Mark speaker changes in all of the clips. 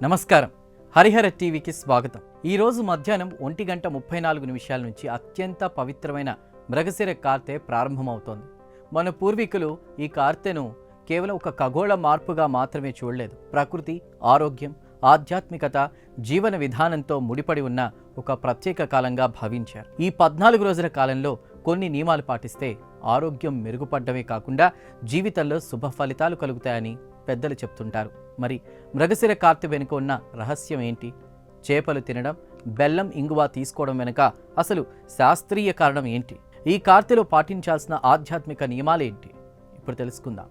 Speaker 1: నమస్కారం. హరిహర టీవీకి స్వాగతం. ఈరోజు మధ్యాహ్నం 1:34 నుంచి అత్యంత పవిత్రమైన మృగశిర కార్తె ప్రారంభమవుతోంది. మన పూర్వీకులు ఈ కార్తెను కేవలం ఒక ఖగోళ మార్పుగా మాత్రమే చూడలేదు. ప్రకృతి, ఆరోగ్యం, ఆధ్యాత్మికత, జీవన విధానంతో ముడిపడి ఉన్న ఒక ప్రత్యేక కాలంగా భావించారు. ఈ 14 రోజుల కాలంలో కొన్ని నియమాలు పాటిస్తే ఆరోగ్యం మెరుగుపడమే కాకుండా జీవితంలో శుభ ఫలితాలు కలుగుతాయని పెద్దలు చెప్తుంటారు. మరి మృగశిర కార్తె వెనుక ఉన్న రహస్యం ఏంటి? చేపలు తినడం, బెల్లం, ఇంగువ తీసుకోవడం వెనుక అసలు శాస్త్రీయ కారణం ఏంటి? ఈ కార్తెలో పాటించాల్సిన ఆధ్యాత్మిక నియమాలు ఏంటి? ఇప్పుడు తెలుసుకుందాం.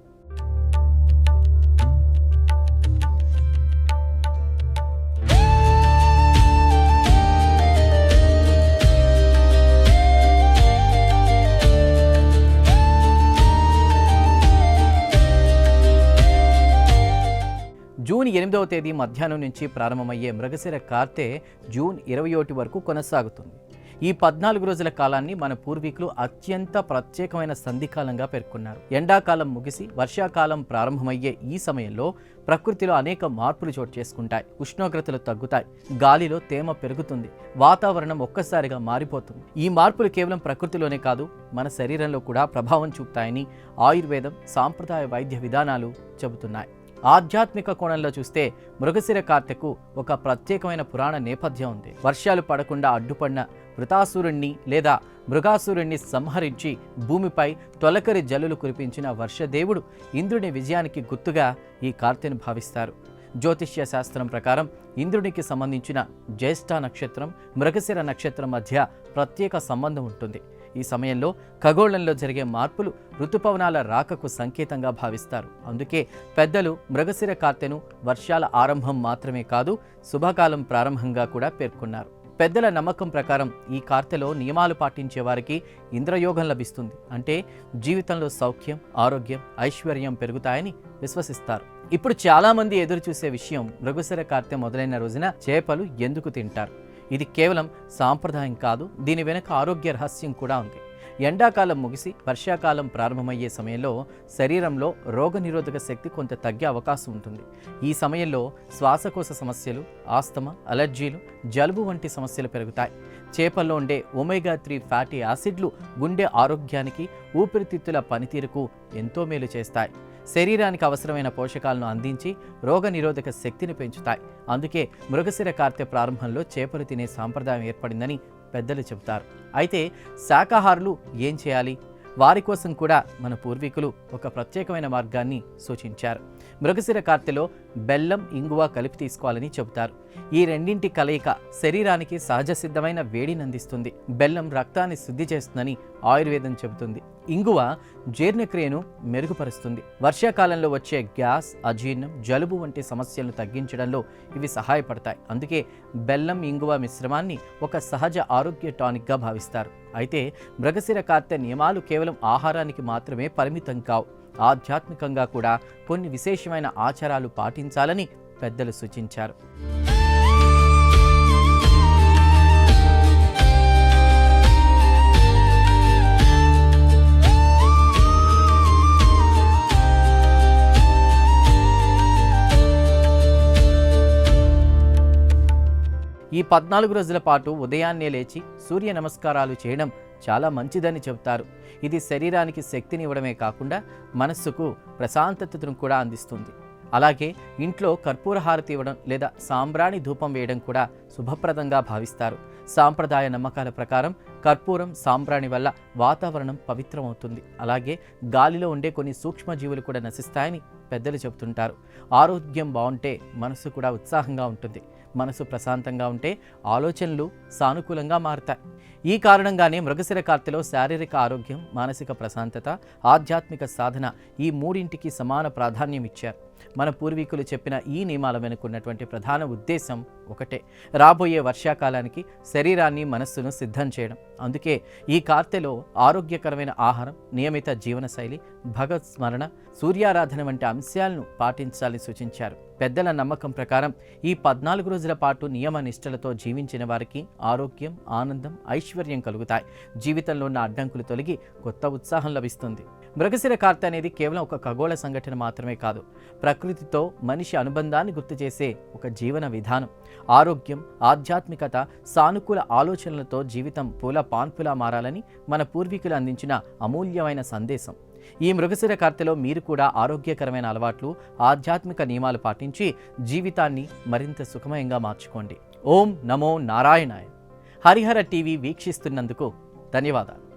Speaker 1: జూన్ 8వ తేదీ మధ్యాహ్నం నుంచి ప్రారంభమయ్యే మృగశిర కార్తె జూన్ 21 వరకు కొనసాగుతుంది. ఈ 14 రోజుల కాలాన్ని మన పూర్వీకులు అత్యంత ప్రత్యేకమైన సంధికాలంగా పేర్కొన్నారు. ఎండాకాలం ముగిసి వర్షాకాలం ప్రారంభమయ్యే ఈ సమయంలో ప్రకృతిలో అనేక మార్పులు చోటు చేసుకుంటాయి. ఉష్ణోగ్రతలు తగ్గుతాయి, గాలిలో తేమ పెరుగుతుంది, వాతావరణం ఒక్కసారిగా మారిపోతుంది. ఈ మార్పులు కేవలం ప్రకృతిలోనే కాదు, మన శరీరంలో కూడా ప్రభావం చూపుతాయని ఆయుర్వేదం, సాంప్రదాయ వైద్య విధానాలు చెబుతున్నాయి. ఆధ్యాత్మిక కోణంలో చూస్తే మృగశిర కార్తెకు ఒక ప్రత్యేకమైన పురాణ నేపథ్యం ఉంది. వర్షాలు పడకుండా అడ్డుపడిన వృతాసురుణ్ణి లేదా మృగాసురుణ్ణి సంహరించి భూమిపై తొలకరి జల్లులు కురిపించిన వర్షదేవుడు ఇంద్రుని విజయానికి గుర్తుగా ఈ కార్తెను భావిస్తారు. జ్యోతిష్య శాస్త్రం ప్రకారం ఇంద్రునికి సంబంధించిన జ్యేష్ఠ నక్షత్రం, మృగశిర నక్షత్రం మధ్య ప్రత్యేక సంబంధం ఉంటుంది. ఈ సమయంలో ఖగోళంలో జరిగే మార్పులు ఋతుపవనాల రాకకు సంకేతంగా భావిస్తారు. అందుకే పెద్దలు మృగశిర కార్తెను వర్షాల ఆరంభం మాత్రమే కాదు, శుభకాలం ప్రారంభంగా కూడా పేర్కొన్నారు. పెద్దల నమ్మకం ప్రకారం ఈ కార్తెలో నియమాలు పాటించే వారికి ఇంద్రయోగం లభిస్తుంది. అంటే జీవితంలో సౌఖ్యం, ఆరోగ్యం, ఐశ్వర్యం పెరుగుతాయని విశ్వసిస్తారు. ఇప్పుడు చాలామంది ఎదురు చూసే విషయం, మృగశిర కార్తె మొదలైన రోజున చేపలు ఎందుకు తింటారు? ఇది కేవలం సాంప్రదాయం కాదు, దీని వెనుక ఆరోగ్య రహస్యం కూడా ఉంది. ఎండాకాలం ముగిసి వర్షాకాలం ప్రారంభమయ్యే సమయంలో శరీరంలో రోగనిరోధక శక్తి కొంత తగ్గే అవకాశం ఉంటుంది. ఈ సమయంలో శ్వాసకోశ సమస్యలు, ఆస్తమా, అలర్జీలు, జలుబు వంటి సమస్యలు పెరుగుతాయి. చేపల్లో ఉండే ఒమేగా 3 ఫ్యాటీ యాసిడ్లు గుండె ఆరోగ్యానికి, ఊపిరితిత్తుల పనితీరుకు ఎంతో మేలు చేస్తాయి. శరీరానికి అవసరమైన పోషకాలను అందించి రోగనిరోధక శక్తిని పెంచుతాయి. అందుకే మృగశిర కార్తె ప్రారంభంలో చేపలు తినే సాంప్రదాయం ఏర్పడిందని పెద్దలు చెబుతారు. అయితే శాకాహారులు ఏం చేయాలి? వారి కోసం కూడా మన పూర్వీకులు ఒక ప్రత్యేకమైన మార్గాన్ని సూచించారు. మృగశిర కార్తెలో బెల్లం, ఇంగువ కలిపి తీసుకోవాలని చెబుతారు. ఈ రెండింటి కలయిక శరీరానికి సహజ సిద్ధమైన వేడిని అందిస్తుంది. బెల్లం రక్తాన్ని శుద్ధి చేస్తుందని ఆయుర్వేదం చెబుతుంది. ఇంగువ జీర్ణక్రియను మెరుగుపరుస్తుంది. వర్షాకాలంలో వచ్చే గ్యాస్, అజీర్ణం, జలుబు వంటి సమస్యలను తగ్గించడంలో ఇవి సహాయపడతాయి. అందుకే బెల్లం, ఇంగువ మిశ్రమాన్ని ఒక సహజ ఆరోగ్య టానిక్గా భావిస్తారు. అయితే మృగశిర కార్తె నియమాలు కేవలం ఆహారానికి మాత్రమే పరిమితం కావు. ఆధ్యాత్మికంగా కూడా కొన్ని విశేషమైన ఆచారాలు పాటించాలని పెద్దలు సూచించారు. ఈ 14 రోజుల పాటు ఉదయాన్నే లేచి సూర్య నమస్కారాలు చేయడం చాలా మంచిదని చెబుతారు. ఇది శరీరానికి శక్తిని ఇవ్వడమే కాకుండా మనస్సుకు ప్రశాంతతను కూడా అందిస్తుంది. అలాగే ఇంట్లో కర్పూర హారతి ఇవ్వడం లేదా సాంబ్రాణి ధూపం వేయడం కూడా శుభప్రదంగా భావిస్తారు. సాంప్రదాయ నమ్మకాల ప్రకారం కర్పూరం, సాంబ్రాణి వల్ల వాతావరణం పవిత్రమవుతుంది. అలాగే గాలిలో ఉండే కొన్ని సూక్ష్మజీవులు కూడా నశిస్తాయని పెద్దలు చెబుతుంటారు. ఆరోగ్యం బాగుంటే మనసు కూడా ఉత్సాహంగా ఉంటుంది. మనసు ప్రశాంతంగా ఉంటే ఆలోచనలు సానుకూలంగా మారుతాయి. ఈ కారణంగానే మృగశిర కార్తెలో శారీరక ఆరోగ్యం, మానసిక ప్రశాంతత, ఆధ్యాత్మిక సాధన ఈ మూడింటికి సమాన ప్రాధాన్యం ఇచ్చారు. మన పూర్వీకులు చెప్పిన ఈ నియమాల వెనుకున్నటువంటి ప్రధాన ఉద్దేశం ఒకటే, రాబోయే వర్షాకాలానికి శరీరాన్ని, మనస్సును సిద్ధం చేయడం. అందుకే ఈ కార్తెలో ఆరోగ్యకరమైన ఆహారం, నియమిత జీవనశైలి, భగవత్ స్మరణ, సూర్యారాధన వంటి అంశాలను పాటించాలని సూచించారు. పెద్దల నమ్మకం ప్రకారం ఈ 14 రోజుల పాటు నియమ నిష్టలతో జీవించిన వారికి ఆరోగ్యం, ఆనందం, ఐశ్వర్యం కలుగుతాయి. జీవితంలో ఉన్న అడ్డంకులు తొలగి కొత్త ఉత్సాహం లభిస్తుంది. మృగశిర కార్తె అనేది కేవలం ఒక ఖగోళ సంఘటన మాత్రమే కాదు, ప్రకృతితో మనిషి అనుబంధాన్ని గుర్తు చేసే ఒక జీవన విధానం. ఆరోగ్యం, ఆధ్యాత్మికత, సానుకూల ఆలోచనలతో జీవితం పూల పాన్పులా మారాలని మన పూర్వీకులు అందించిన అమూల్యమైన సందేశం. ఈ మృగశిర కార్తెలో మీరు కూడా ఆరోగ్యకరమైన అలవాట్లు, ఆధ్యాత్మిక నియమాలు పాటించి జీవితాన్ని మరింత సుఖమయంగా మార్చుకోండి. ఓం నమో నారాయణాయ. హరిహర టీవీ వీక్షిస్తున్నందుకు ధన్యవాదాలు.